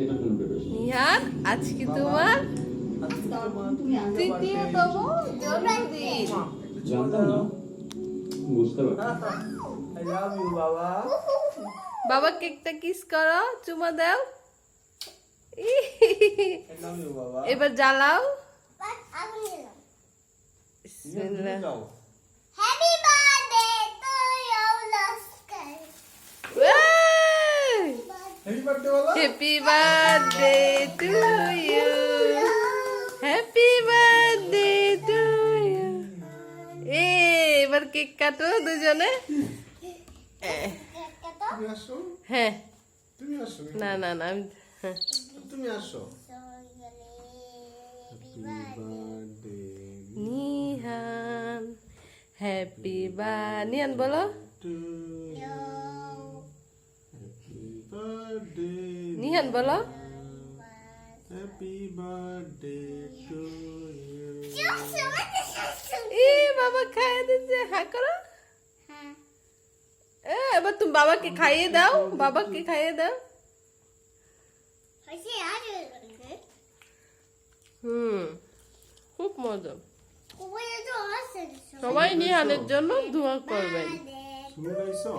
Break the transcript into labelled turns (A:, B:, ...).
A: নিহান আজকে তোমার তৃতীয়তম জন্মদিন।
B: জানতাম না, বুঝতে পারছি।
C: I love you, বাবা।
A: বাবা কেকটা কিস করো, চুমা দাও।
C: I love you, বাবা।
A: এবার জ্বালাও।
C: নিয়ে যাও।
D: Happy birthday to you, Oscar.
C: Happy birthday বলো।
A: Happy birthday to you, happy birthday to you. এবার কেক কাটো দুজনে।
C: তুমি আসো।
A: হ্যাঁ,
C: তুমি আসো।
A: না না না আমি হ্যাঁ।
C: তুমি আসো।
A: নিহান হ্যাপি নিহান বলো। নিহান বলো।
C: Happy birthday to you.
A: বাবা খাইয়ে দিচ্ছে, হ্যাঁ করো। এবার তুমি বাবাকে খাইয়ে দাও, বাবাকে খাইয়ে দাও। খুব মজা। সবাই নিহানের জন্য দোয়া করবেন।
C: শুনে রাইছো?